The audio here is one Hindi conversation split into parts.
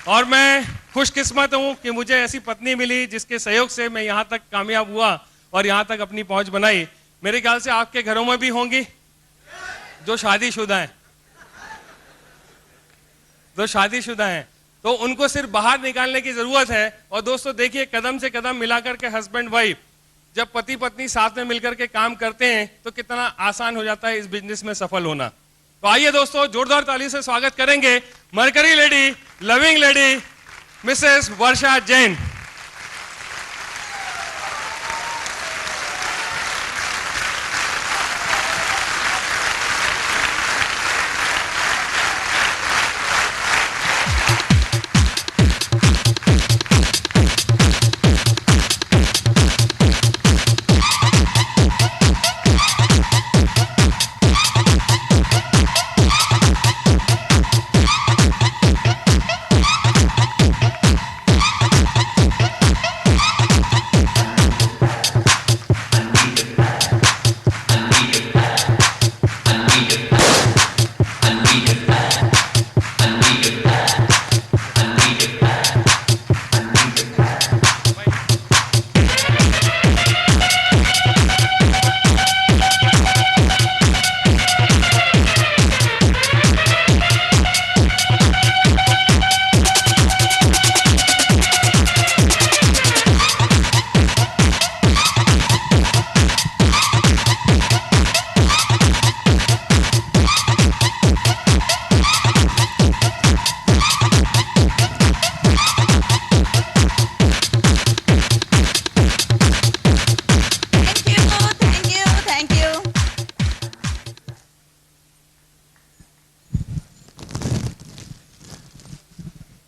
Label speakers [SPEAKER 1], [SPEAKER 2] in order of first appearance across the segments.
[SPEAKER 1] और मैं खुशकिस्मत हूं कि मुझे ऐसी पत्नी मिली जिसके सहयोग से मैं यहां तक कामयाब हुआ और यहां तक अपनी पहुंच बनाई। मेरे ख्याल से आपके घरों में भी होंगी जो शादीशुदा हैं, तो उनको सिर्फ बाहर निकालने की जरूरत है। और दोस्तों देखिए, कदम से कदम मिलाकर के हस्बैंड वाइफ जब पति पत्नी साथ में मिलकर के काम करते हैं तो कितना आसान हो जाता है इस बिजनेस में सफल होना। तो आइए दोस्तों, जोरदार ताली से स्वागत करेंगे mercury lady, loving lady, Mrs Varsha Jain.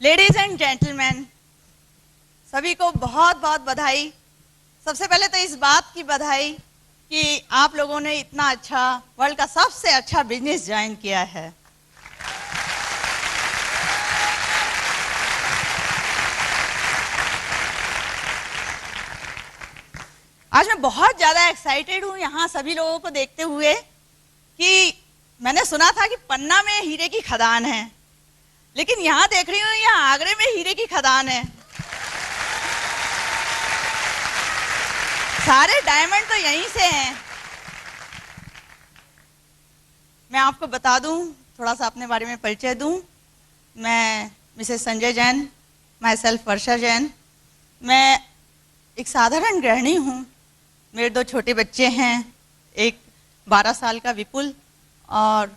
[SPEAKER 2] Ladies and gentleman, सभी को बहुत बहुत बधाई। सबसे पहले तो इस बात की बधाई कि आप लोगों ने इतना अच्छा, वर्ल्ड का सबसे अच्छा बिजनेस ज्वाइन किया है। आज मैं बहुत ज्यादा एक्साइटेड हूं यहाँ सभी लोगों को देखते हुए कि मैंने सुना था कि पन्ना में हीरे की खदान है, लेकिन यहां देख रही हूं यहाँ आगरे में हीरे की खदान है। सारे डायमंड तो यहीं से हैं। मैं आपको बता दूं, थोड़ा सा अपने बारे में परिचय दूं। मैं Mrs Sanjay Jain, myself Varsha Jain. मैं एक साधारण गृहिणी हूं। मेरे 2 छोटे बच्चे हैं, एक 12 साल का विपुल और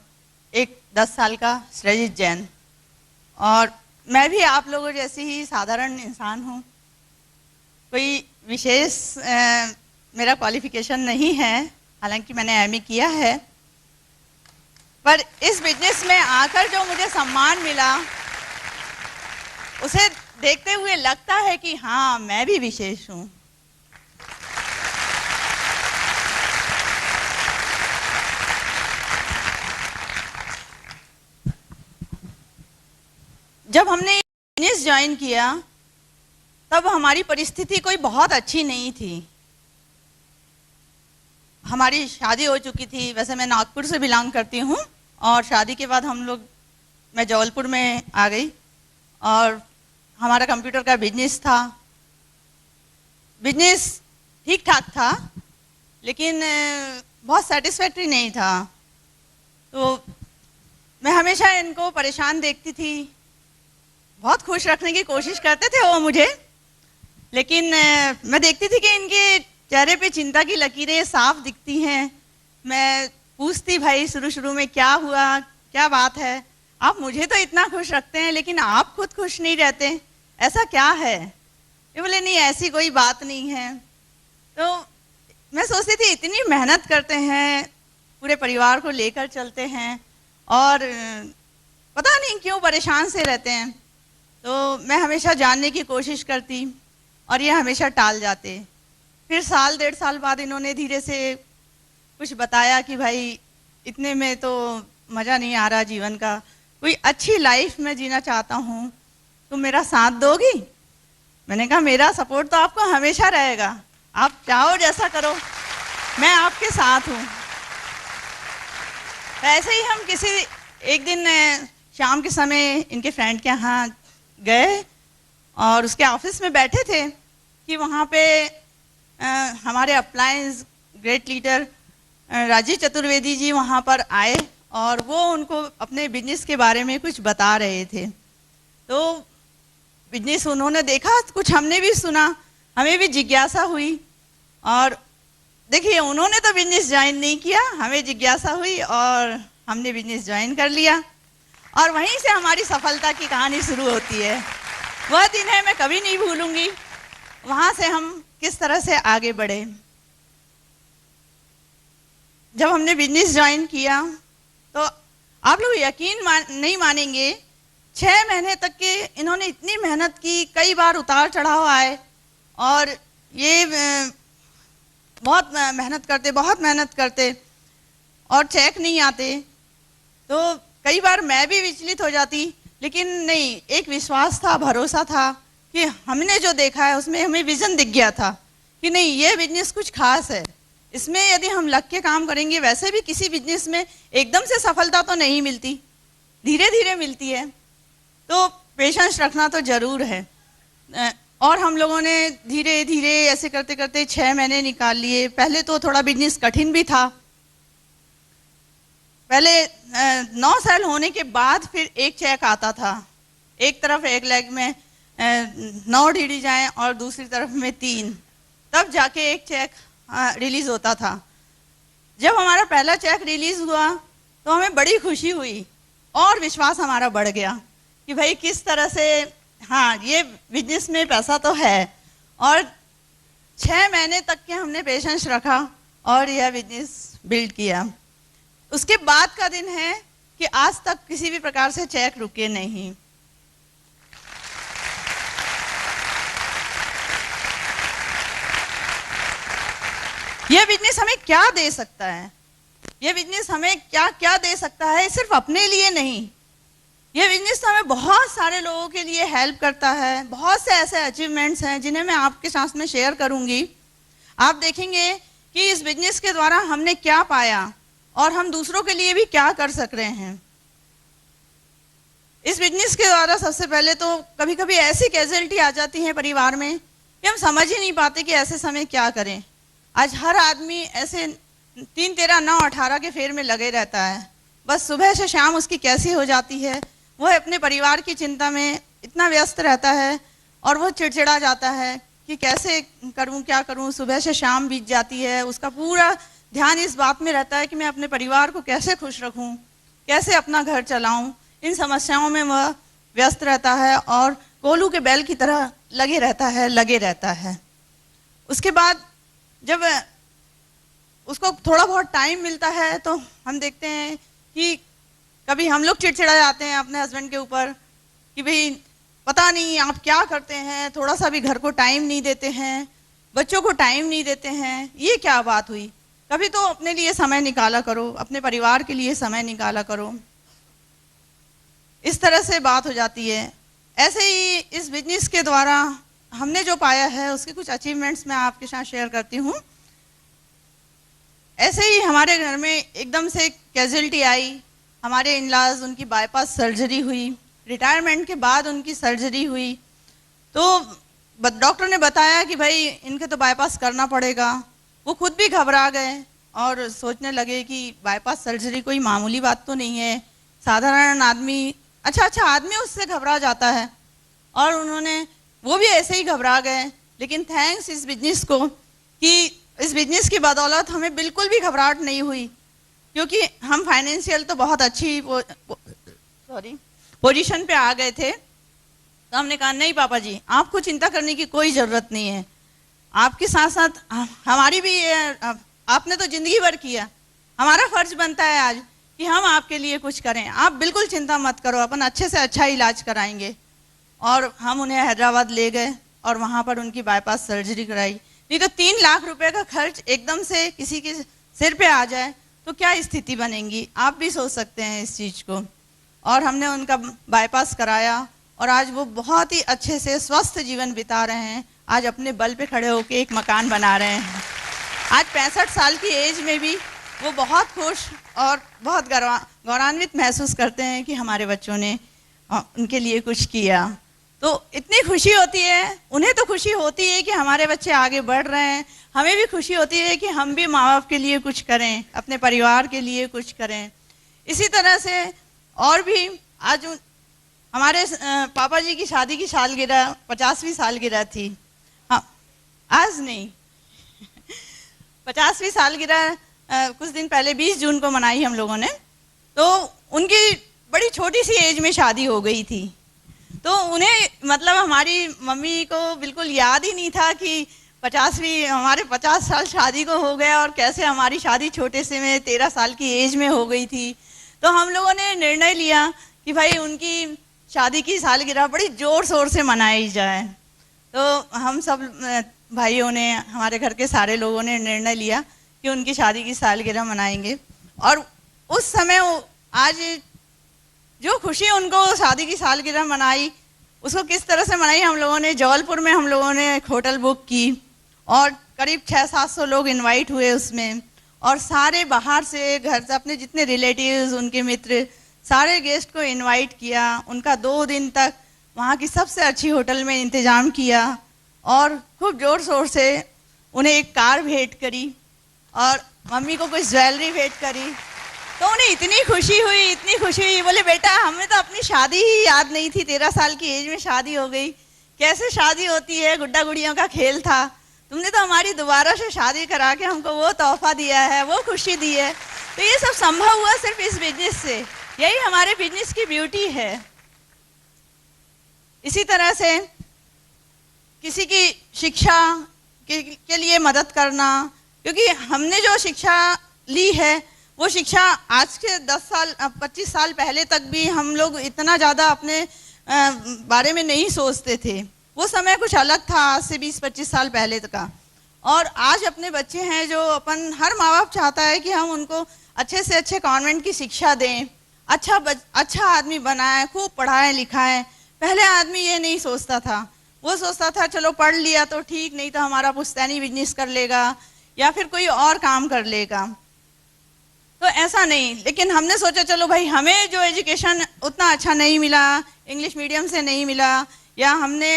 [SPEAKER 2] एक 10 साल का सृजित जैन। और मैं भी आप लोगों जैसी ही साधारण इंसान हूँ। कोई विशेष मेरा क्वालिफिकेशन नहीं है, हालांकि मैंने एमए किया है, पर इस बिजनेस में आकर जो मुझे सम्मान मिला उसे देखते हुए लगता है कि हाँ, मैं भी विशेष हूँ। जब हमने बिजनेस ज्वाइन किया तब हमारी परिस्थिति कोई बहुत अच्छी नहीं थी। हमारी शादी हो चुकी थी। वैसे मैं नागपुर से बिलोंग करती हूँ और शादी के बाद मैं जबलपुर में आ गई और हमारा कंप्यूटर का बिजनेस था। बिजनेस ठीक ठाक था, लेकिन बहुत सेटिस्फैक्ट्री नहीं था। तो मैं हमेशा इनको परेशान देखती थी। बहुत खुश रखने की कोशिश करते थे वो मुझे, लेकिन मैं देखती थी कि इनके चेहरे पे चिंता की लकीरें साफ दिखती हैं। मैं पूछती, भाई शुरू में क्या हुआ, क्या बात है? आप मुझे तो इतना खुश रखते हैं लेकिन आप खुद खुश नहीं रहते, ऐसा क्या है? ये बोले नहीं, ऐसी कोई बात नहीं है। तो मैं सोचती थी इतनी मेहनत करते हैं, पूरे परिवार को लेकर चलते हैं और पता नहीं क्यों परेशान से रहते हैं। तो मैं हमेशा जानने की कोशिश करती और ये हमेशा टाल जाते। फिर 1.5 साल बाद इन्होंने धीरे से कुछ बताया कि भाई इतने में तो मज़ा नहीं आ रहा जीवन का, कोई अच्छी लाइफ में जीना चाहता हूँ, तुम मेरा साथ दोगी? मैंने कहा मेरा सपोर्ट तो आपको हमेशा रहेगा, आप चाहो जैसा करो, मैं आपके साथ हूँ। ऐसे ही हम किसी एक दिन शाम के समय इनके फ्रेंड के यहाँ गए और उसके ऑफिस में बैठे थे कि वहाँ पे हमारे अप्लायंस ग्रेट लीडर राजीव चतुर्वेदी जी वहाँ पर आए और वो उनको अपने बिजनेस के बारे में कुछ बता रहे थे। तो बिजनेस उन्होंने देखा, कुछ हमने भी सुना, हमें भी जिज्ञासा हुई और देखिए उन्होंने तो बिजनेस ज्वाइन नहीं किया, हमें जिज्ञासा हुई और हमने बिजनेस ज्वाइन कर लिया और वहीं से हमारी सफलता की कहानी शुरू होती है। वह दिन है मैं कभी नहीं भूलूंगी, वहाँ से हम किस तरह से आगे बढ़े। जब हमने बिजनेस ज्वाइन किया तो आप लोग यकीन नहीं मानेंगे, 6 महीने तक के इन्होंने इतनी मेहनत की, कई बार उतार चढ़ाव आए और ये बहुत मेहनत करते और चेक नहीं आते। तो कई बार मैं भी विचलित हो जाती, लेकिन नहीं, एक विश्वास था, भरोसा था कि हमने जो देखा है उसमें हमें विजन दिख गया था कि नहीं, ये बिजनेस कुछ खास है, इसमें यदि हम लग के काम करेंगे। वैसे भी किसी बिजनेस में एकदम से सफलता तो नहीं मिलती, धीरे धीरे मिलती है, तो पेशेंस रखना तो जरूर है। और हम लोगों ने धीरे धीरे ऐसे करते करते 6 महीने निकाल लिए। पहले तो थोड़ा बिजनेस कठिन भी था, पहले 9 साल होने के बाद फिर एक चेक आता था, एक तरफ एक लेग में 9 ढीडी जाएं और दूसरी तरफ में 3, तब जाके एक चेक रिलीज होता था। जब हमारा पहला चेक रिलीज हुआ तो हमें बड़ी खुशी हुई और विश्वास हमारा बढ़ गया कि भाई किस तरह से, हाँ, ये बिजनेस में पैसा तो है। और 6 महीने तक के हमने पेशेंस रखा और यह बिजनेस बिल्ड किया। उसके बाद का दिन है कि आज तक किसी भी प्रकार से चेक रुके नहीं। यह बिजनेस हमें क्या दे सकता है, यह बिजनेस हमें क्या क्या दे सकता है, सिर्फ अपने लिए नहीं, यह बिजनेस हमें बहुत सारे लोगों के लिए हेल्प करता है। बहुत से ऐसे अचीवमेंट्स हैं जिन्हें मैं आपके साथ में शेयर करूंगी। आप देखेंगे कि इस बिजनेस के द्वारा हमने क्या पाया और हम दूसरों के लिए भी क्या कर सक रहे हैं। इस बिजनेस के द्वारा सबसे पहले तो कभी कभी ऐसी कैजुअलिटी आ जाती है परिवार में कि हम समझ ही नहीं पाते कि ऐसे समय क्या करें। आज हर आदमी ऐसे 3, 13, 9, 18 के फेर में लगे रहता है, बस सुबह से शाम उसकी कैसी हो जाती है, वह अपने परिवार की चिंता में इतना व्यस्त रहता है और वह चिड़चिड़ा जाता है कि कैसे करूं, क्या करूं। सुबह से शाम बीत जाती है, उसका पूरा ध्यान इस बात में रहता है कि मैं अपने परिवार को कैसे खुश रखूं, कैसे अपना घर चलाऊं। इन समस्याओं में वह व्यस्त रहता है और कोलू के बैल की तरह लगे रहता है। उसके बाद जब उसको थोड़ा बहुत टाइम मिलता है तो हम देखते हैं कि कभी हम लोग चिड़चिड़ा जाते हैं अपने हस्बैंड के ऊपर कि भाई पता नहीं आप क्या करते हैं, थोड़ा सा भी घर को टाइम नहीं देते हैं, बच्चों को टाइम नहीं देते हैं, ये क्या बात हुई। कभी तो अपने लिए समय निकाला करो, अपने परिवार के लिए समय निकाला करो। इस तरह से बात हो जाती है। ऐसे ही इस बिजनेस के द्वारा हमने जो पाया है उसके कुछ अचीवमेंट्स मैं आपके साथ शेयर करती हूँ। ऐसे ही हमारे घर में एकदम से कैजुअलिटी आई। हमारे इन-लॉज, उनकी बाईपास सर्जरी हुई, रिटायरमेंट के बाद उनकी सर्जरी हुई। तो डॉक्टर ने बताया कि भाई इनके तो बाईपास करना पड़ेगा। वो खुद भी घबरा गए और सोचने लगे कि बाईपास सर्जरी कोई मामूली बात तो नहीं है, साधारण आदमी, अच्छा आदमी उससे घबरा जाता है। और वो भी ऐसे ही घबरा गए। लेकिन थैंक्स इस बिजनेस को कि इस बिजनेस की बदौलत हमें बिल्कुल भी घबराहट नहीं हुई, क्योंकि हम फाइनेंशियल तो बहुत अच्छी पोजीशन पे आ गए थे। तो हमने कहा नहीं पापा जी, आपको चिंता करने की कोई ज़रूरत नहीं है, आपके साथ साथ हमारी भी, आपने तो जिंदगी भर किया, हमारा फर्ज बनता है आज कि हम आपके लिए कुछ करें। आप बिल्कुल चिंता मत करो, अपन अच्छे से अच्छा इलाज कराएंगे। और हम उन्हें हैदराबाद ले गए और वहाँ पर उनकी बाईपास सर्जरी कराई। नहीं तो 3 लाख रुपए का खर्च एकदम से किसी के सिर पे आ जाए तो क्या स्थिति बनेगी, आप भी सोच सकते हैं इस चीज़ को। और हमने उनका बाईपास कराया और आज वो बहुत ही अच्छे से स्वस्थ जीवन बिता रहे हैं। आज अपने बल पे खड़े होकर एक मकान बना रहे हैं। आज 65 साल की एज में भी वो बहुत खुश और बहुत गौरवान्वित महसूस करते हैं कि हमारे बच्चों ने उनके लिए कुछ किया। तो इतनी खुशी होती है, उन्हें तो खुशी होती है कि हमारे बच्चे आगे बढ़ रहे हैं, हमें भी खुशी होती है कि हम भी माँ बाप के लिए कुछ करें, अपने परिवार के लिए कुछ करें। इसी तरह से और भी आज हमारे पापा जी की शादी की सालगिरह 50वीं सालगिरह थी। हाँ, आज नहीं 50वीं सालगिरह कुछ दिन पहले 20 जून को मनाई हम लोगों ने। तो उनकी बड़ी छोटी सी एज में शादी हो गई थी, तो उन्हें मतलब हमारी मम्मी को बिल्कुल याद ही नहीं था कि 50वीं हमारे 50 साल शादी को हो गया और कैसे हमारी शादी छोटे से में 13 साल की एज में हो गई थी। तो हम लोगों ने निर्णय लिया कि भाई उनकी शादी की सालगिरह बड़ी ज़ोर शोर से मनाई जाए। तो हम सब भाइयों ने, हमारे घर के सारे लोगों ने निर्णय लिया कि उनकी शादी की सालगिरह मनाएंगे। और उस समय आज जो खुशी उनको शादी की सालगिरह मनाई, उसको किस तरह से मनाई, हम लोगों ने जबलपुर में हम लोगों ने एक होटल बुक की और करीब 600-700 लोग इनवाइट हुए उसमें, और सारे बाहर से घर से अपने जितने रिलेटिव्स, उनके मित्र, सारे गेस्ट को इनवाइट किया। उनका 2 दिन तक वहाँ की सबसे अच्छी होटल में इंतज़ाम किया और खूब ज़ोर शोर से उन्हें एक कार भेंट करी और मम्मी को कुछ ज्वेलरी भेंट करी। तो उन्हें इतनी खुशी हुई, बोले बेटा हमें तो अपनी शादी ही याद नहीं थी, 13 साल की एज में शादी हो गई, कैसे शादी होती है, गुड्डा गुड़ियों का खेल था, तुमने तो हमारी दोबारा से शादी करा के हमको वो तोहफा दिया है, वो खुशी दी है। तो ये सब संभव हुआ सिर्फ इस बिजनेस से, यही हमारे बिजनेस की ब्यूटी है। इसी तरह से किसी की शिक्षा के लिए मदद करना, क्योंकि हमने जो शिक्षा ली है वो शिक्षा आज के 25 साल पहले तक भी हम लोग इतना ज़्यादा अपने बारे में नहीं सोचते थे। वो समय कुछ अलग था आज से 20-25 साल पहले का। और आज अपने बच्चे हैं जो हर माँ बाप चाहता है कि हम उनको अच्छे से अच्छे कॉन्वेंट की शिक्षा दें, अच्छा आदमी बनाएं, खूब पढ़ाएं लिखाएं। पहले आदमी ये नहीं सोचता था, वो सोचता था चलो पढ़ लिया तो ठीक, नहीं तो हमारा पुश्तैनी बिजनेस कर लेगा या फिर कोई और काम कर लेगा। तो ऐसा नहीं, लेकिन हमने सोचा चलो भाई हमें जो एजुकेशन उतना अच्छा नहीं मिला, इंग्लिश मीडियम से नहीं मिला, या हमने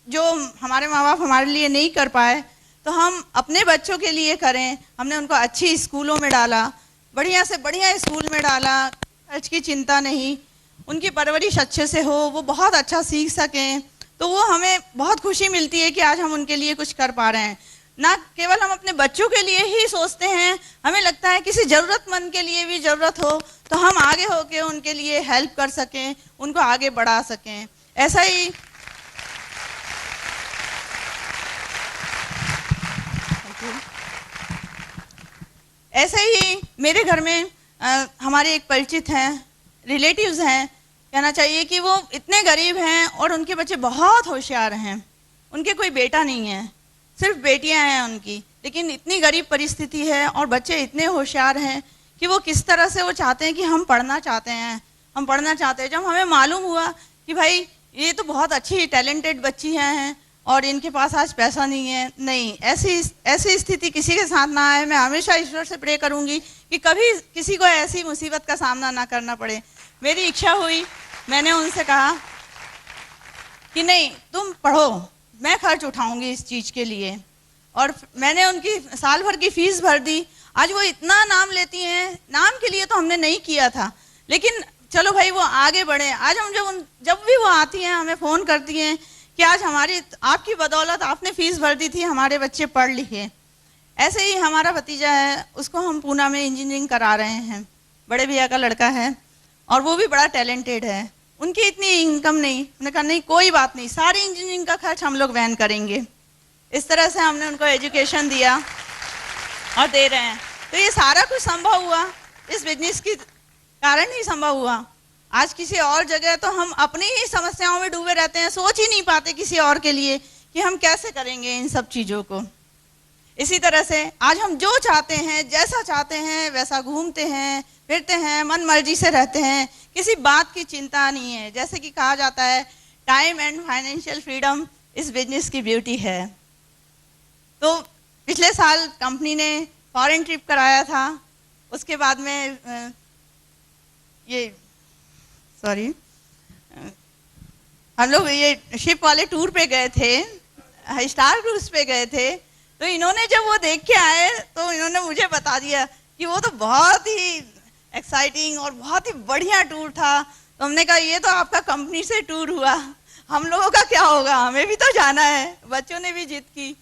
[SPEAKER 2] जो हमारे माँ बाप हमारे लिए नहीं कर पाए, तो हम अपने बच्चों के लिए करें। हमने उनको अच्छी स्कूलों में डाला, बढ़िया से बढ़िया स्कूल में डाला, खर्च की चिंता नहीं, उनकी परवरिश अच्छे से हो, वो बहुत अच्छा सीख सकें। तो वो हमें बहुत खुशी मिलती है कि आज हम उनके लिए कुछ कर पा रहे हैं। ना केवल हम अपने बच्चों के लिए ही सोचते हैं, हमें लगता है किसी ज़रूरतमंद के लिए भी ज़रूरत हो तो हम आगे होके उनके लिए हेल्प कर सकें, उनको आगे बढ़ा सकें। ऐसे ही मेरे घर में हमारे एक परिचित हैं, रिलेटिव्स हैं, कहना चाहिए कि वो इतने गरीब हैं और उनके बच्चे बहुत होशियार हैं। उनके कोई बेटा नहीं है, सिर्फ बेटियां हैं उनकी, लेकिन इतनी गरीब परिस्थिति है और बच्चे इतने होशियार हैं कि वो किस तरह से वो चाहते हैं कि हम पढ़ना चाहते हैं। जब हमें मालूम हुआ कि भाई ये तो बहुत अच्छी टैलेंटेड बच्ची हैं और इनके पास आज पैसा नहीं है, नहीं, ऐसी स्थिति किसी के साथ ना आए। मैं हमेशा ईश्वर से प्रे करूंगी कि कभी किसी को ऐसी मुसीबत का सामना ना करना पड़े। मेरी इच्छा हुई, मैंने उनसे कहा कि नहीं तुम पढ़ो, मैं खर्च उठाऊंगी इस चीज़ के लिए। और मैंने उनकी साल भर की फीस भर दी। आज वो इतना नाम लेती हैं, नाम के लिए तो हमने नहीं किया था, लेकिन चलो भाई वो आगे बढ़े। आज हम जब भी वो आती हैं हमें फ़ोन करती हैं कि आज आपकी बदौलत आपने फीस भर दी थी, हमारे बच्चे पढ़ लिखे। ऐसे ही हमारा भतीजा है, उसको हम पूना में इंजीनियरिंग करा रहे हैं, बड़े भैया का लड़का है और वो भी बड़ा टैलेंटेड है। उनकी इतनी इनकम नहीं, उन्होंने कहा नहीं कोई बात नहीं, सारी इंजीनियरिंग का खर्च हम लोग वहन करेंगे। इस तरह से हमने उनको एजुकेशन दिया और दे रहे हैं। तो ये सारा कुछ संभव हुआ इस बिजनेस के कारण ही संभव हुआ। आज किसी और जगह तो हम अपनी ही समस्याओं में डूबे रहते हैं, सोच ही नहीं पाते किसी और के लिए कि हम कैसे करेंगे इन सब चीज़ों को। इसी तरह से आज हम जो चाहते हैं, जैसा चाहते हैं वैसा घूमते हैं, फिरते हैं, मन मर्जी से रहते हैं, किसी बात की चिंता नहीं है। जैसे कि कहा जाता है टाइम एंड फाइनेंशियल फ्रीडम इस बिजनेस की ब्यूटी है। तो पिछले साल कंपनी ने फॉरेन ट्रिप कराया था, उसके बाद में हम लोग ये शिप वाले टूर पे गए थे, स्टार क्रूज पे गए थे, तो इन्होंने जब वो देख के आए तो इन्होंने मुझे बता दिया कि वो तो बहुत ही एक्साइटिंग और बहुत ही बढ़िया टूर था। तो हमने कहा ये तो आपका कंपनी से टूर हुआ, हम लोगों का क्या होगा, हमें भी तो जाना है। बच्चों ने भी जिद की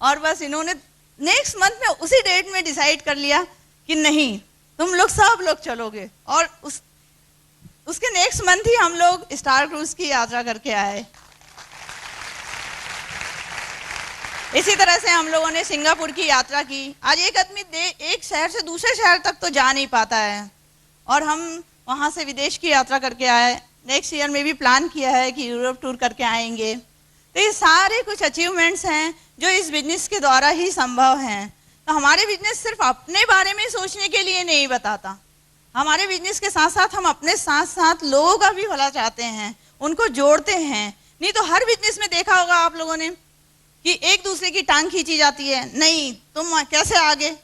[SPEAKER 2] और बस इन्होंने नेक्स्ट मंथ में उसी डेट में डिसाइड कर लिया कि नहीं तुम लोग सब लोग चलोगे, और उसके नेक्स्ट मंथ ही हम लोग स्टार क्रूज की यात्रा करके आए। इसी तरह से हम लोगों ने सिंगापुर की यात्रा की। आज एक आदमी एक शहर से दूसरे शहर तक तो जा नहीं पाता है, और हम वहाँ से विदेश की यात्रा करके आए। नेक्स्ट ईयर में भी प्लान किया है कि यूरोप टूर करके आएंगे। तो ये सारे कुछ अचीवमेंट्स हैं जो इस बिजनेस के द्वारा ही संभव हैं। तो हमारे बिजनेस सिर्फ अपने बारे में सोचने के लिए नहीं बताता, हमारे बिजनेस के साथ साथ हम अपने साथ साथ लोगों का भी भला चाहते हैं, उनको जोड़ते हैं। नहीं तो हर बिजनेस में देखा होगा आप लोगों ने कि एक दूसरे की टांग खींची जाती है, नहीं तुम कैसे आगे,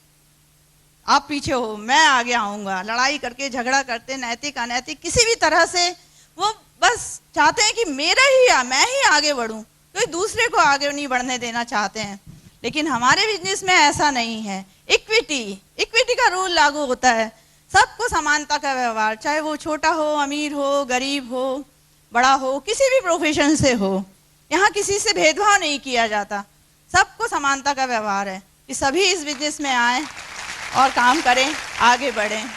[SPEAKER 2] आप पीछे हो, मैं आगे आऊंगा, लड़ाई करके झगड़ा करते, नैतिक अनैतिक किसी भी तरह से वो बस चाहते हैं कि मेरा ही मैं ही आगे बढ़ूं, कोई दूसरे को आगे नहीं बढ़ने देना चाहते हैं। लेकिन हमारे बिजनेस में ऐसा नहीं है। इक्विटी का रूल लागू होता है, सबको समानता का व्यवहार, चाहे वो छोटा हो, अमीर हो, गरीब हो, बड़ा हो, किसी भी प्रोफेशन से हो, यहाँ किसी से भेदभाव नहीं किया जाता, सबको समानता का व्यवहार है कि सभी इस बिजनेस में आए और काम करें, आगे बढ़ें।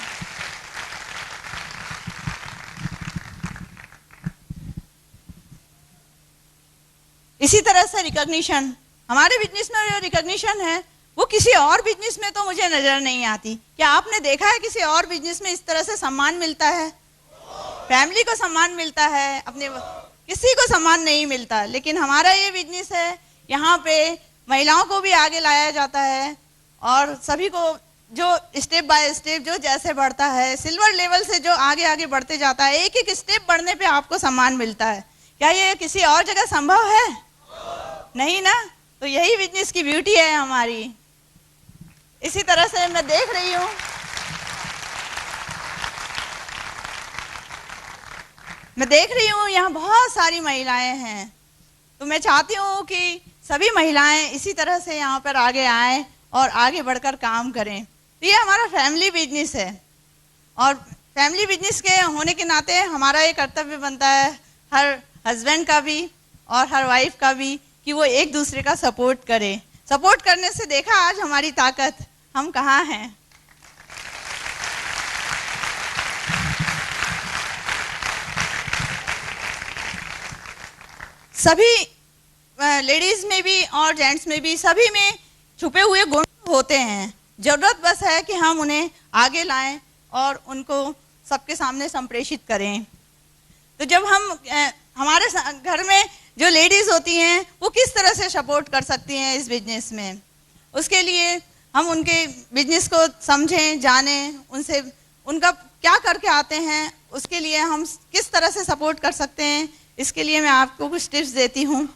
[SPEAKER 2] इसी तरह से रिकॉग्निशन, हमारे बिजनेस में जो रिकॉग्निशन है वो किसी और बिजनेस में तो मुझे नजर नहीं आती। क्या आपने देखा है किसी और बिजनेस में इस तरह से सम्मान मिलता है? फैमिली को सम्मान मिलता है, अपने किसी को सम्मान नहीं मिलता। लेकिन हमारा ये बिजनेस है, यहाँ पे महिलाओं को भी आगे लाया जाता है और सभी को जो स्टेप बाय स्टेप जो जैसे बढ़ता है, सिल्वर लेवल से जो आगे आगे बढ़ते जाता है, एक एक स्टेप बढ़ने पे आपको सम्मान मिलता है। क्या ये किसी और जगह संभव है? नहीं ना। तो यही बिजनेस की ब्यूटी है हमारी। इसी तरह से मैं देख रही हूँ यहाँ बहुत सारी महिलाएं हैं, तो मैं चाहती हूँ कि सभी महिलाएं इसी तरह से यहाँ पर आगे आएं और आगे बढ़कर काम करें। तो ये हमारा फैमिली बिजनेस है, और फैमिली बिजनेस के होने के नाते हमारा ये कर्तव्य बनता है हर हस्बैंड का भी और हर वाइफ का भी कि वो एक दूसरे का सपोर्ट करे। सपोर्ट करने से देखा आज हमारी ताकत, हम कहाँ हैं। सभी लेडीज में भी और जेंट्स में भी, सभी में छुपे हुए गुण होते हैं। जरूरत बस है कि हम उन्हें आगे लाएं और उनको सबके सामने संप्रेषित करें। तो जब हम हमारे घर में जो लेडीज होती हैं वो किस तरह से सपोर्ट कर सकती हैं इस बिजनेस में, उसके लिए हम उनके बिजनेस को समझें, जानें, उनसे उनका क्या करके आते हैं, उसके लिए हम किस तरह से सपोर्ट कर सकते हैं। इसके लिए मैं आपको कुछ टिप्स देती हूँ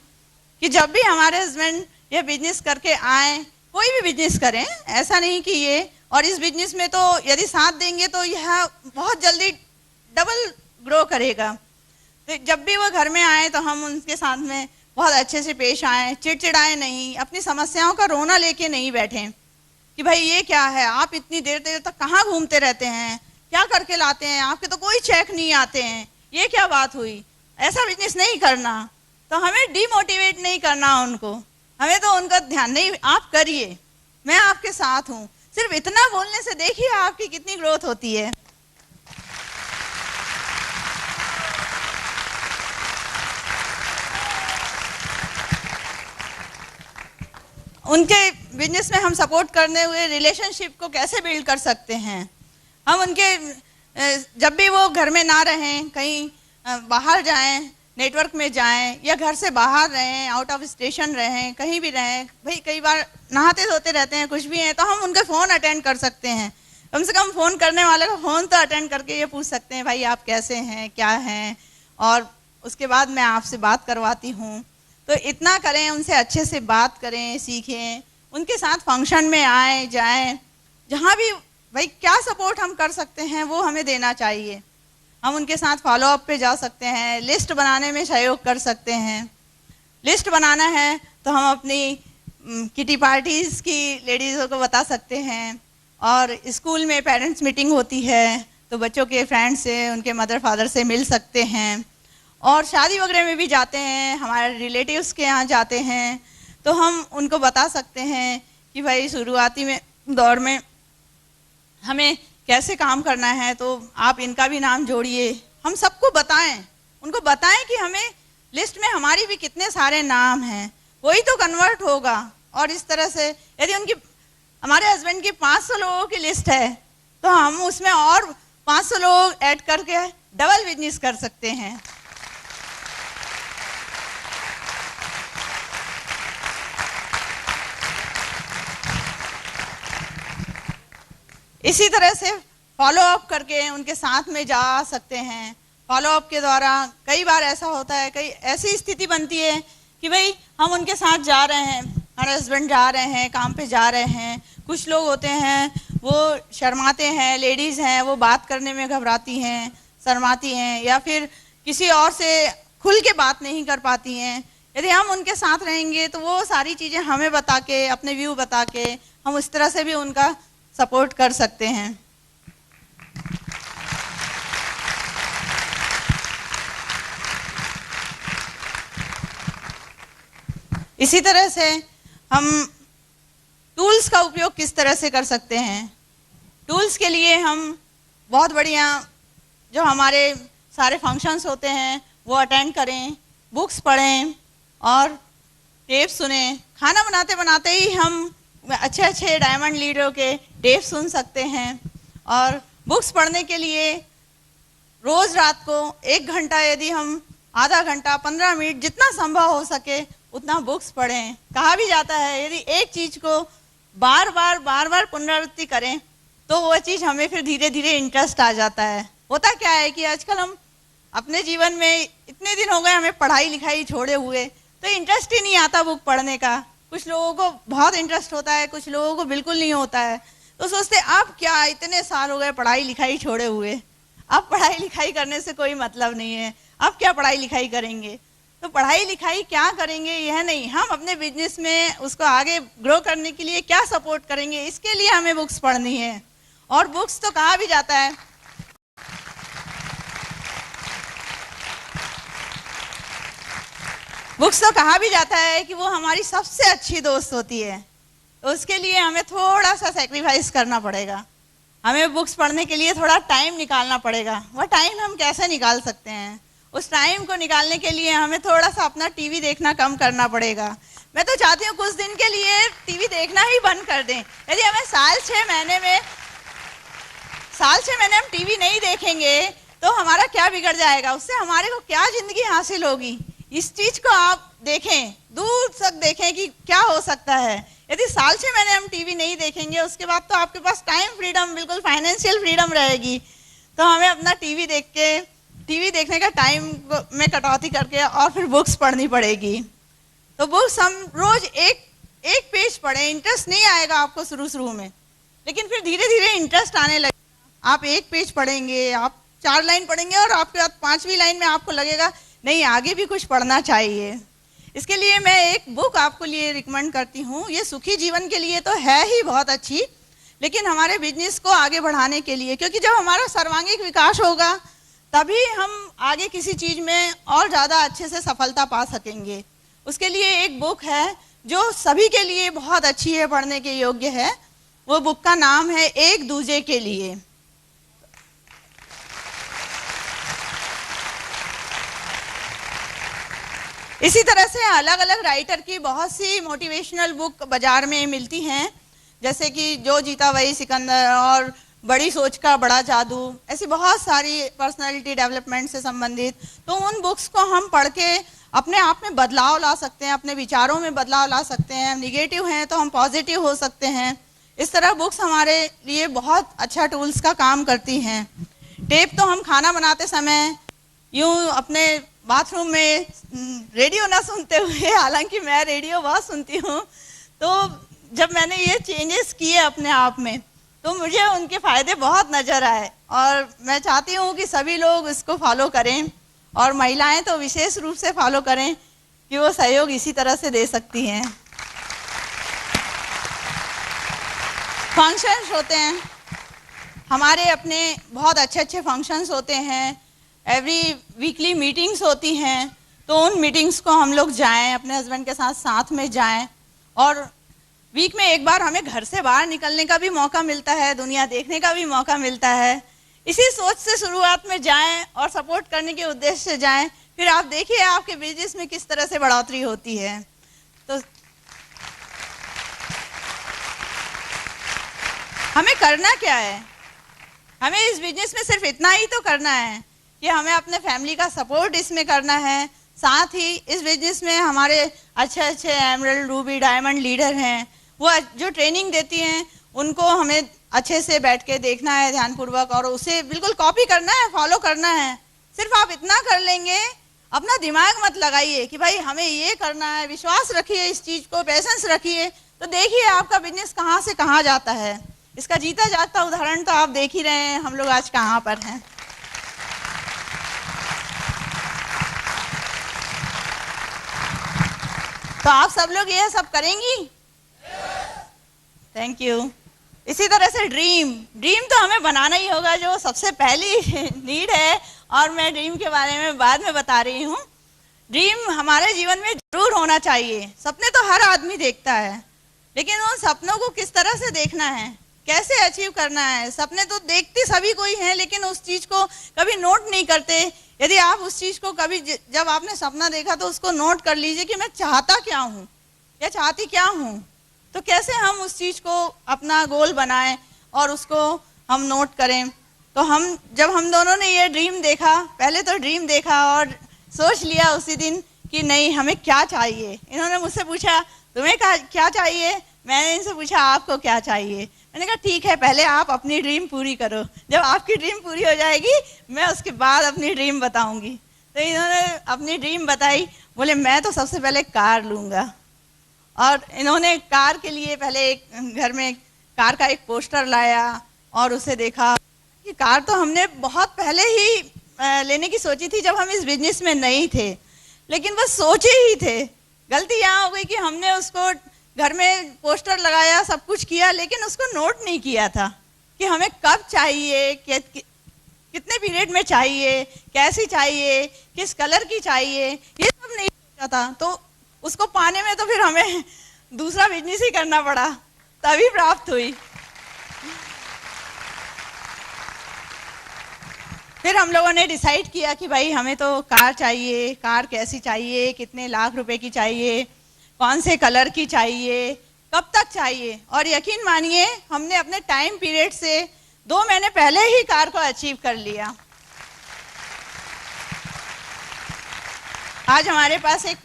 [SPEAKER 2] कि जब भी हमारे हस्बैंड ये बिजनेस करके आए, कोई भी बिजनेस करें, ऐसा नहीं कि ये, और इस बिजनेस में तो यदि साथ देंगे तो यह बहुत जल्दी डबल ग्रो करेगा। तो जब भी वो घर में आए तो हम उनके साथ में बहुत अच्छे से पेश आएँ, चिड़चिड़ाएं नहीं, अपनी समस्याओं का रोना लेके नहीं बैठें कि भाई ये क्या है, आप इतनी देर देर तक कहाँ घूमते रहते हैं, क्या करके लाते हैं, आपके तो कोई चेक नहीं आते हैं, ये क्या बात हुई। ऐसा बिजनेस नहीं करना। तो हमें डीमोटिवेट नहीं करना उनको, हमें तो उनका ध्यान नहीं, आप करिए, मैं आपके साथ हूँ। सिर्फ इतना बोलने से देखिए आपकी कितनी ग्रोथ होती है। उनके बिजनेस में हम सपोर्ट करने हुए रिलेशनशिप को कैसे बिल्ड कर सकते हैं। हम उनके जब भी वो घर में ना रहें, कहीं बाहर जाएं, नेटवर्क में जाएं, या घर से बाहर रहें, आउट ऑफ स्टेशन रहें, कहीं भी रहें, भाई कई बार नहाते धोते रहते हैं, कुछ भी हैं, तो हम उनके फ़ोन अटेंड कर सकते हैं। कम से कम फ़ोन करने वाले का फ़ोन तो अटेंड करके ये पूछ सकते हैं भाई आप कैसे हैं, क्या हैं, और उसके बाद मैं आपसे बात करवाती हूँ। तो इतना करें, उनसे अच्छे से बात करें, सीखें, उनके साथ फंक्शन में आए जाएं, जहाँ भी भाई क्या सपोर्ट हम कर सकते हैं वो हमें देना चाहिए। हम उनके साथ फॉलोअप पे जा सकते हैं, लिस्ट बनाने में सहयोग कर सकते हैं। लिस्ट बनाना है तो हम अपनी किटी पार्टीज़ की लेडीज़ों को बता सकते हैं, और स्कूल में पेरेंट्स मीटिंग होती है तो बच्चों के फ्रेंड्स से, उनके मदर फादर से मिल सकते हैं। और शादी वगैरह में भी जाते हैं, हमारे रिलेटिव्स के यहाँ जाते हैं तो हम उनको बता सकते हैं कि भाई शुरुआती में दौर में हमें कैसे काम करना है, तो आप इनका भी नाम जोड़िए। हम सबको बताएं, उनको बताएं कि हमें लिस्ट में हमारी भी कितने सारे नाम हैं, वही तो कन्वर्ट होगा। और इस तरह से यदि उनकी, हमारे हस्बैंड की 500 लोगों की लिस्ट है तो हम उसमें और 500 लोग ऐड करके डबल बिजनेस कर सकते हैं। इसी तरह से फॉलो अप करके उनके साथ में जा सकते हैं। फॉलो अप के द्वारा कई बार ऐसा होता है, कई ऐसी स्थिति बनती है कि भाई हम उनके साथ जा रहे हैं, हमारे हस्बैंड जा रहे हैं, काम पे जा रहे हैं, कुछ लोग होते हैं वो शर्माते हैं, लेडीज़ हैं वो बात करने में घबराती हैं, शर्माती हैं, या फिर किसी और से खुल के बात नहीं कर पाती हैं। यदि हम उनके साथ रहेंगे तो वो सारी चीज़ें हमें बता के, अपने व्यू बता के, हम उस तरह से भी उनका सपोर्ट कर सकते हैं। इसी तरह से हम टूल्स का उपयोग किस तरह से कर सकते हैं। टूल्स के लिए हम बहुत बढ़िया जो हमारे सारे फंक्शंस होते हैं वो अटेंड करें, बुक्स पढ़ें और टेप सुने। खाना बनाते बनाते ही हम अच्छे अच्छे डायमंड लीडरों के टेप सुन सकते हैं। और बुक्स पढ़ने के लिए रोज़ रात को 1 घंटा, यदि हम आधा घंटा 15 मिनट जितना संभव हो सके उतना बुक्स पढ़ें। कहा भी जाता है यदि एक चीज़ को बार बार पुनरावृत्ति करें तो वो चीज़ हमें फिर धीरे धीरे इंटरेस्ट आ जाता है। होता क्या है कि आजकल हम अपने जीवन में इतने दिन हो गए हमें पढ़ाई लिखाई छोड़े हुए, तो इंटरेस्ट ही नहीं आता बुक पढ़ने का। कुछ लोगों को बहुत इंटरेस्ट होता है, कुछ लोगों को बिल्कुल नहीं होता है। तो सोचते अब क्या, इतने साल हो गए पढ़ाई लिखाई छोड़े हुए, अब पढ़ाई लिखाई करने से कोई मतलब नहीं है, अब क्या पढ़ाई लिखाई करेंगे। तो पढ़ाई लिखाई क्या करेंगे यह नहीं, हम अपने बिजनेस में उसको आगे ग्रो करने के लिए क्या सपोर्ट करेंगे, इसके लिए हमें बुक्स पढ़नी है। और बुक्स तो कहा भी जाता है कि वो हमारी सबसे अच्छी दोस्त होती है। तो उसके लिए हमें थोड़ा सा सेक्रीफाइस करना पड़ेगा, हमें बुक्स पढ़ने के लिए थोड़ा टाइम निकालना पड़ेगा। वह टाइम हम कैसे निकाल सकते हैं? उस टाइम को निकालने के लिए हमें थोड़ा सा अपना टीवी देखना कम करना पड़ेगा। मैं तो चाहती हूँ कुछ दिन के लिए टीवी देखना ही बंद कर दें। यदि हमें साल 6 महीने हम टीवी नहीं देखेंगे तो हमारा क्या बिगड़ जाएगा, उससे हमारे को क्या जिंदगी हासिल होगी। इस चीज को आप देखें, दूर तक देखें कि क्या हो सकता है। यदि साल 6 महीने हम टीवी नहीं देखेंगे उसके बाद तो आपके पास टाइम फ्रीडम, बिल्कुल फाइनेंशियल फ्रीडम रहेगी। तो हमें अपना टीवी देखने का टाइम में कटौती करके और फिर बुक्स पढ़नी पड़ेगी। तो बुक्स हम रोज एक पेज पढ़ें। इंटरेस्ट नहीं आएगा आपको शुरू में, लेकिन फिर धीरे धीरे इंटरेस्ट आने लगेगा। आप 1 पेज पढ़ेंगे, आप 4 लाइन पढ़ेंगे और आपके बाद 5वीं लाइन में आपको लगेगा नहीं आगे भी कुछ पढ़ना चाहिए। इसके लिए मैं एक बुक आपको लिए रिकमेंड करती हूँ। ये सुखी जीवन के लिए तो है ही बहुत अच्छी, लेकिन हमारे बिजनेस को आगे बढ़ाने के लिए, क्योंकि जब हमारा सर्वांगीण विकास होगा तभी हम आगे किसी चीज़ में और ज़्यादा अच्छे से सफलता पा सकेंगे। उसके लिए एक बुक है जो सभी के लिए बहुत अच्छी है, पढ़ने के योग्य है। वो बुक का नाम है एक दूजे के लिए। इसी तरह से अलग अलग राइटर की बहुत सी मोटिवेशनल बुक बाजार में मिलती हैं, जैसे कि जो जीता वही सिकंदर और बड़ी सोच का बड़ा जादू, ऐसी बहुत सारी पर्सनालिटी डेवलपमेंट से संबंधित। तो उन बुक्स को हम पढ़ के अपने आप में बदलाव ला सकते हैं, अपने विचारों में बदलाव ला सकते हैं। निगेटिव हैं तो हम पॉजिटिव हो सकते हैं। इस तरह बुक्स हमारे लिए बहुत अच्छा टूल्स का काम करती हैं। टेप तो हम खाना बनाते समय यूँ अपने बाथरूम में रेडियो ना सुनते हुए, हालांकि मैं रेडियो बहुत सुनती हूँ, तो जब मैंने ये चेंजेस किए अपने आप में तो मुझे उनके फायदे बहुत नजर आए और मैं चाहती हूँ कि सभी लोग इसको फॉलो करें और महिलाएं तो विशेष रूप से फॉलो करें कि वो सहयोग इसी तरह से दे सकती हैं। फंक्शंस होते हैं हमारे, अपने बहुत अच्छे अच्छे फंक्शंस होते हैं, एवरी वीकली मीटिंग्स होती हैं, तो उन मीटिंग्स को हम लोग जाएं, अपने हस्बैंड के साथ में जाएं और वीक में एक बार हमें घर से बाहर निकलने का भी मौका मिलता है, दुनिया देखने का भी मौका मिलता है। इसी सोच से शुरुआत में जाएं और सपोर्ट करने के उद्देश्य से जाएं, फिर आप देखिए आपके बिजनेस में किस तरह से बढ़ोतरी होती है। तो हमें करना क्या है, हमें इस बिजनेस में सिर्फ इतना ही तो करना है कि हमें अपने फैमिली का सपोर्ट इसमें करना है। साथ ही इस बिजनेस में हमारे अच्छे अच्छे एमरल्ड, रूबी, डायमंड लीडर हैं, वो जो ट्रेनिंग देती हैं उनको हमें अच्छे से बैठ के देखना है ध्यानपूर्वक और उसे बिल्कुल कॉपी करना है, फॉलो करना है। सिर्फ आप इतना कर लेंगे, अपना दिमाग मत लगाइए कि भाई हमें ये करना है, विश्वास रखिए इस चीज़ को, पेशेंस रखिए, तो देखिए आपका बिजनेस कहाँ से कहाँ जाता है। इसका जीता जागता उदाहरण तो आप देख ही रहे हैं, हम लोग आज कहाँ पर हैं। तो आप सब लोग ये सब करेंगी? Thank you. इसी तरह से ड्रीम तो हमें बनाना ही होगा, जो सबसे पहली नीड है, और मैं ड्रीम के बारे में बाद में बता रही हूँ। ड्रीम हमारे जीवन में जरूर होना चाहिए। सपने तो हर आदमी देखता है, लेकिन उन सपनों को किस तरह से देखना है, कैसे अचीव करना है। सपने तो देखते सभी कोई हैं, लेकिन उस चीज़ को कभी नोट नहीं करते। यदि आप उस चीज़ को कभी, जब आपने सपना देखा तो उसको नोट कर लीजिए कि मैं चाहता क्या हूँ या चाहती क्या हूँ। तो कैसे हम उस चीज़ को अपना गोल बनाएं और उसको हम नोट करें। तो जब हम दोनों ने ये ड्रीम देखा, पहले तो ड्रीम देखा और सोच लिया उसी दिन कि नहीं हमें क्या चाहिए। इन्होंने मुझसे पूछा तुम्हें क्या चाहिए, मैंने इनसे पूछा आपको क्या चाहिए। मैंने कहा ठीक है, पहले आप अपनी ड्रीम पूरी करो, जब आपकी ड्रीम पूरी हो जाएगी मैं उसके बाद अपनी ड्रीम बताऊंगी। तो इन्होंने अपनी ड्रीम बताई, बोले मैं तो सबसे पहले कार लूँगा। और इन्होंने कार के लिए पहले एक घर में कार का एक पोस्टर लाया और उसे देखा कि कार तो हमने बहुत पहले ही लेने की सोची थी, जब हम इस बिजनेस में नहीं थे, लेकिन बस सोचे ही थे। गलती यहाँ हो गई कि हमने उसको घर में पोस्टर लगाया, सब कुछ किया, लेकिन उसको नोट नहीं किया था कि हमें कब चाहिए, कितने पीरियड में चाहिए, कैसी चाहिए, किस कलर की चाहिए, ये सब नहीं सोचा था। तो उसको पाने में तो फिर हमें दूसरा बिजनेस ही करना पड़ा, तभी प्राप्त हुई। फिर हम लोगों ने डिसाइड किया कि भाई हमें तो कार चाहिए, कार कैसी चाहिए, कितने लाख रुपए की चाहिए, कौन से कलर की चाहिए, कब तक चाहिए। और यकीन मानिए हमने अपने टाइम पीरियड से 2 महीने पहले ही कार को अचीव कर लिया। आज हमारे पास एक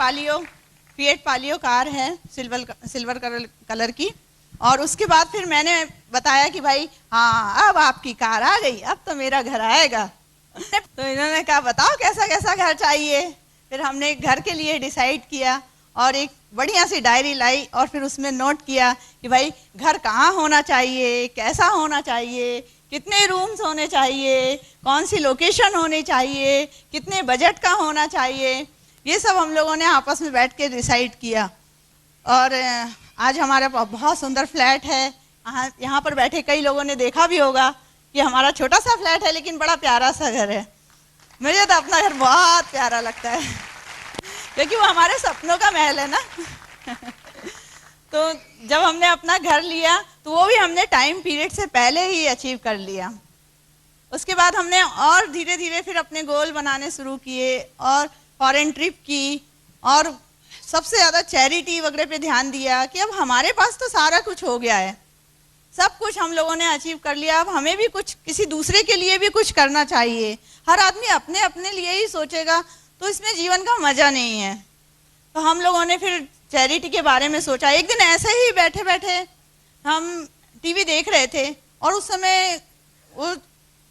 [SPEAKER 2] फिएट पालियो कार है, सिल्वर कलर की। और उसके बाद फिर मैंने बताया कि भाई हाँ अब आपकी कार आ गई, अब तो मेरा घर आएगा। तो इन्होंने कहा बताओ कैसा कैसा घर चाहिए। फिर हमने घर के लिए डिसाइड किया और एक बढ़िया सी डायरी लाई और फिर उसमें नोट किया कि भाई घर कहाँ होना चाहिए, कैसा होना चाहिए, कितने रूम्स होने चाहिए, कौन सी लोकेशन होनी चाहिए, कितने बजट का होना चाहिए। ये सब हम लोगों ने आपस में बैठ के डिसाइड किया। और आज हमारा बहुत सुंदर फ्लैट है। यहाँ पर बैठे कई लोगों ने देखा भी होगा कि हमारा छोटा सा फ्लैट है, लेकिन बड़ा प्यारा सा घर है। मुझे तो अपना घर बहुत प्यारा लगता है, क्योंकि वो हमारे सपनों का महल है ना। तो जब हमने अपना घर लिया तो वो भी हमने टाइम पीरियड से पहले ही अचीव कर लिया। उसके बाद हमने और धीरे धीरे फिर अपने गोल बनाने शुरू किए और फॉरेन ट्रिप की और सबसे ज़्यादा चैरिटी वगैरह पे ध्यान दिया कि अब हमारे पास तो सारा कुछ हो गया है, सब कुछ हम लोगों ने अचीव कर लिया, अब हमें भी कुछ किसी दूसरे के लिए भी कुछ करना चाहिए। हर आदमी अपने अपने लिए ही सोचेगा तो इसमें जीवन का मज़ा नहीं है। तो हम लोगों ने फिर चैरिटी के बारे में सोचा। एक दिन ऐसे ही बैठे बैठे हम टीवी देख रहे थे और उस समय वो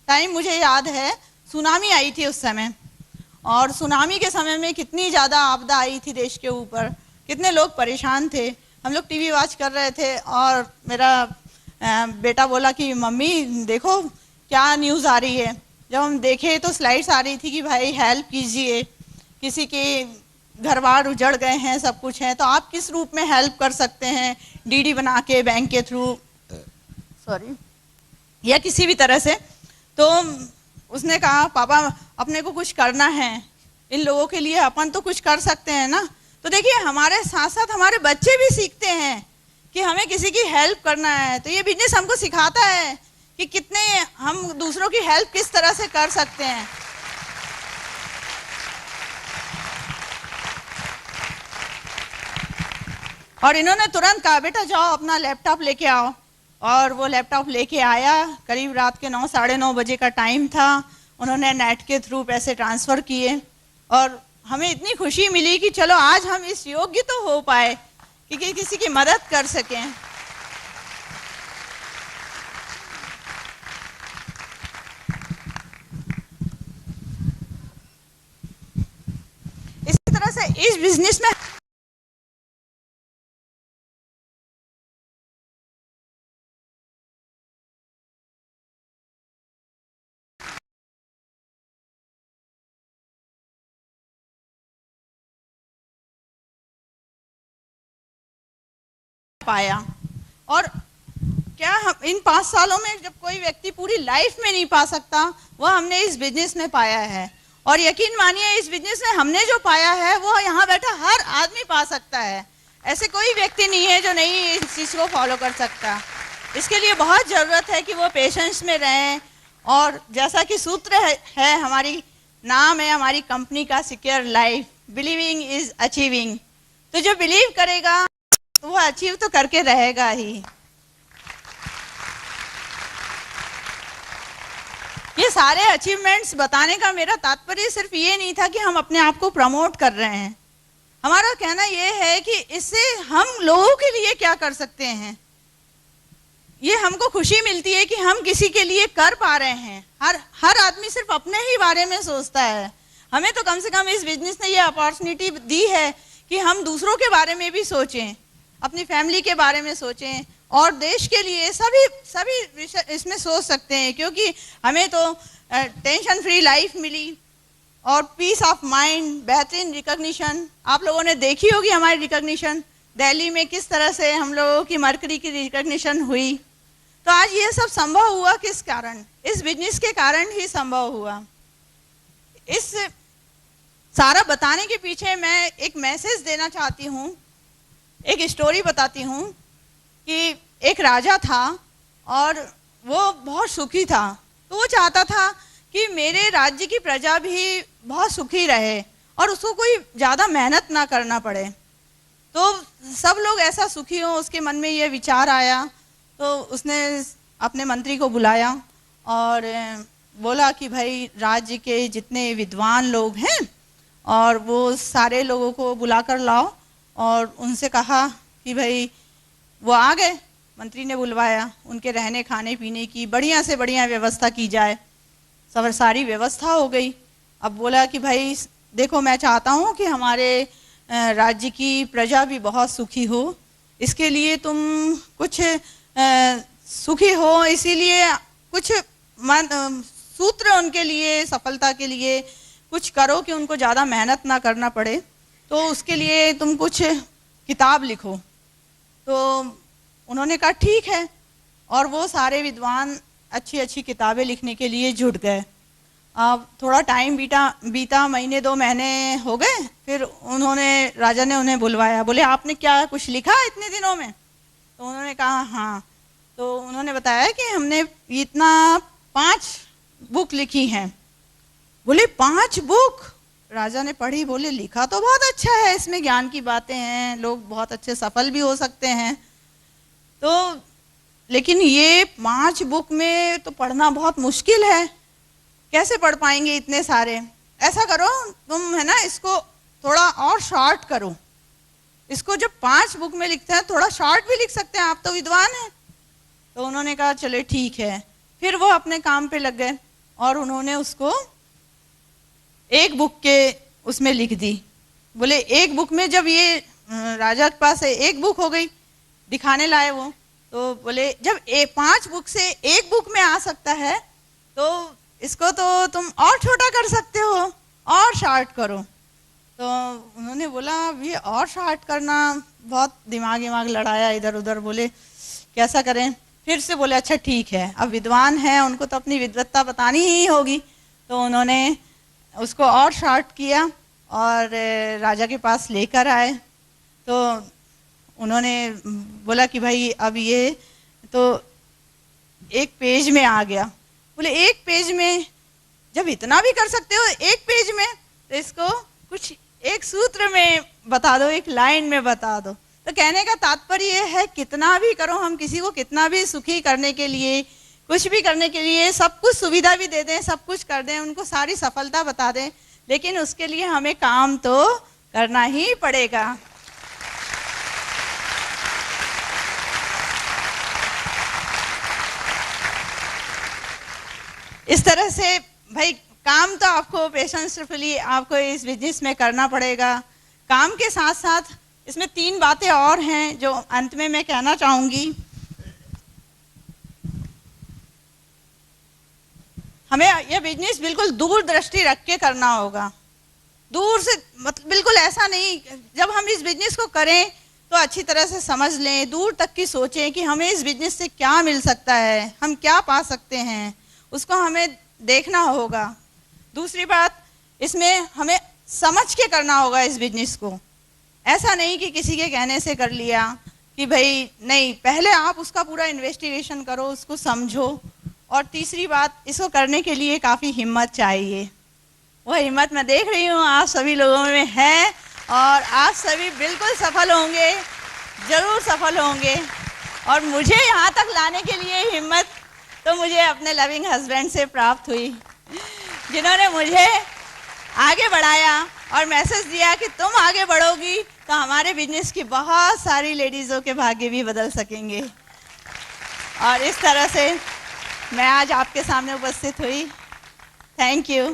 [SPEAKER 2] टाइम मुझे याद है, सुनामी आई थी उस समय। और सुनामी के समय में कितनी ज़्यादा आपदा आई थी देश के ऊपर, कितने लोग परेशान थे। हम लोग टीवी वॉच कर रहे थे और मेरा बेटा बोला कि मम्मी देखो क्या न्यूज़ आ रही है। जब हम देखे तो स्लाइड्स आ रही थी कि भाई हेल्प कीजिए, किसी के घर बार उजड़ गए हैं, सब कुछ है, तो आप किस रूप में हेल्प कर सकते हैं, डीडी बना के, बैंक के थ्रू, सॉरी, या किसी भी तरह से। तो उसने कहा पापा अपने को कुछ करना है, इन लोगों के लिए अपन तो कुछ कर सकते हैं ना। तो देखिए हमारे साथ साथ हमारे बच्चे भी सीखते हैं कि हमें किसी की हेल्प करना है। तो ये बिजनेस हमको सिखाता है कि कितने हम दूसरों की हेल्प किस तरह से कर सकते हैं। और इन्होंने तुरंत कहा बेटा जाओ अपना लैपटॉप लेके आओ, और वो लैपटॉप लेके आया। करीब रात के 9 साढ़े 9 बजे का टाइम था। उन्होंने नेट के थ्रू पैसे ट्रांसफ़र किए और हमें इतनी खुशी मिली कि चलो आज हम इस योग्य तो हो पाए कि किसी की मदद कर सकें। इसी तरह से इस बिजनेस में पाया। और क्या हम इन 5 सालों में जब कोई व्यक्ति पूरी लाइफ में नहीं पा सकता, वह हमने इस बिजनेस में पाया है। और यकीन मानिए इस बिजनेस में हमने जो पाया है वो यहाँ बैठा हर आदमी पा सकता है। ऐसे कोई व्यक्ति नहीं है जो नहीं इस चीज़ को फॉलो कर सकता। इसके लिए बहुत ज़रूरत है कि वो पेशेंस में रहें। और जैसा कि सूत्र है हमारी नाम है हमारी कंपनी का, secure life, believing is achieving. तो जो बिलीव करेगा तो वो अचीव तो करके रहेगा ही। ये सारे अचीवमेंट्स बताने का मेरा तात्पर्य सिर्फ ये नहीं था कि हम अपने आप को प्रमोट कर रहे हैं। हमारा कहना ये है कि इससे हम लोगों के लिए क्या कर सकते हैं। ये हमको खुशी मिलती है कि हम किसी के लिए कर पा रहे हैं। हर आदमी सिर्फ अपने ही बारे में सोचता है। हमें तो कम से कम इस बिजनेस ने ये अपॉर्चुनिटी दी है कि हम दूसरों के बारे में भी सोचें, अपनी फैमिली के बारे में सोचें और देश के लिए सभी विषय इसमें सोच सकते हैं। क्योंकि हमें तो टेंशन फ्री लाइफ मिली और पीस ऑफ माइंड, बेहतरीन रिकॉग्निशन। आप लोगों ने देखी होगी हमारी रिकॉग्निशन दिल्ली में किस तरह से हम लोगों की मरकरी की रिकॉग्निशन हुई। तो आज ये सब संभव हुआ किस कारण? इस बिजनेस के कारण ही संभव हुआ। इस सारा बताने के पीछे मैं एक मैसेज देना चाहती हूँ, एक स्टोरी बताती हूँ कि एक राजा था और वो बहुत सुखी था। तो वो चाहता था कि मेरे राज्य की प्रजा भी बहुत सुखी रहे और उसको कोई ज़्यादा मेहनत ना करना पड़े। तो सब लोग ऐसा सुखी हो, उसके मन में ये विचार आया। तो उसने अपने मंत्री को बुलाया और बोला कि भाई राज्य के जितने विद्वान लोग हैं और वो सारे लोगों को बुला कर लाओ। और उनसे कहा कि भाई वो आ गए, मंत्री ने बुलवाया, उनके रहने खाने पीने की बढ़िया से बढ़िया व्यवस्था की जाए। सब सारी व्यवस्था हो गई। अब बोला कि भाई देखो मैं चाहता हूँ कि हमारे राज्य की प्रजा भी बहुत सुखी हो, इसके लिए तुम कुछ सुखी हो इसीलिए कुछ सूत्र उनके लिए, सफलता के लिए कुछ करो कि उनको ज़्यादा मेहनत ना करना पड़े। तो उसके लिए तुम कुछ किताब लिखो। तो उन्होंने कहा ठीक है। और वो सारे विद्वान अच्छी अच्छी किताबें लिखने के लिए जुट गए। अब थोड़ा टाइम बीता, महीने 2 महीने हो गए। फिर राजा ने उन्हें बुलवाया, बोले आपने क्या कुछ लिखा इतने दिनों में? तो उन्होंने कहा हाँ। तो उन्होंने बताया कि हमने इतना 5 बुक लिखी हैं। बोले 5 बुक? राजा ने पढ़ी, बोले लिखा तो बहुत अच्छा है, इसमें ज्ञान की बातें हैं, लोग बहुत अच्छे सफल भी हो सकते हैं। तो लेकिन ये 5 बुक में तो पढ़ना बहुत मुश्किल है, कैसे पढ़ पाएंगे इतने सारे? ऐसा करो तुम है ना, इसको थोड़ा और शॉर्ट करो। इसको जब 5 बुक में लिखते हैं थोड़ा शॉर्ट भी लिख सकते हैं, आप तो विद्वान हैं। तो उन्होंने कहा चले ठीक है। फिर वो अपने काम पे लग गए और उन्होंने उसको 1 बुक के उसमें लिख दी। बोले 1 बुक में, जब ये राजा के पास 1 बुक हो गई, दिखाने लाए वो, तो बोले जब 5 बुक से 1 बुक में आ सकता है तो इसको तो तुम और छोटा कर सकते हो, और शार्ट करो। तो उन्होंने बोला ये और शार्ट करना, बहुत दिमाग लड़ाया इधर उधर, बोले कैसा करें। फिर से बोले अच्छा ठीक है, अब विद्वान हैं उनको तो अपनी विद्वत्ता बतानी ही होगी। तो उन्होंने उसको और शार्ट किया और राजा के पास लेकर आए। तो उन्होंने बोला कि भाई अब ये तो 1 पेज में आ गया। बोले 1 पेज में जब इतना भी कर सकते हो 1 पेज में, तो इसको कुछ एक सूत्र में बता दो, एक लाइन में बता दो। तो कहने का तात्पर्य ये है कितना भी करो, हम किसी को कितना भी सुखी करने के लिए, कुछ भी करने के लिए सब कुछ सुविधा भी दे दें, सब कुछ कर दें, उनको सारी सफलता बता दें, लेकिन उसके लिए हमें काम तो करना ही पड़ेगा। इस तरह से भाई काम तो आपको पेशेंसफुली आपको इस बिजनेस में करना पड़ेगा। काम के साथ साथ इसमें 3 बातें और हैं जो अंत में मैं कहना चाहूंगी। हमें यह बिजनेस बिल्कुल दूरदृष्टि रख के करना होगा, दूर से, मतलब बिल्कुल ऐसा नहीं, जब हम इस बिजनेस को करें तो अच्छी तरह से समझ लें, दूर तक की सोचें कि हमें इस बिजनेस से क्या मिल सकता है, हम क्या पा सकते हैं, उसको हमें देखना होगा। दूसरी बात, इसमें हमें समझ के करना होगा इस बिजनेस को। ऐसा नहीं कि किसी के कहने से कर लिया कि भाई नहीं, पहले आप उसका पूरा इन्वेस्टिगेशन करो, उसको समझो। और तीसरी बात, इसको करने के लिए काफ़ी हिम्मत चाहिए। वह हिम्मत मैं देख रही हूँ आप सभी लोगों में है, और आप सभी बिल्कुल सफल होंगे, ज़रूर सफल होंगे। और मुझे यहाँ तक लाने के लिए हिम्मत तो मुझे अपने लविंग हस्बैंड से प्राप्त हुई, जिन्होंने मुझे आगे बढ़ाया और मैसेज दिया कि तुम आगे बढ़ोगी तो हमारे बिजनेस की बहुत सारी लेडीज़ों के भाग्य भी बदल सकेंगे। और इस तरह से मैं आज आपके सामने उपस्थित हुई। Thank you.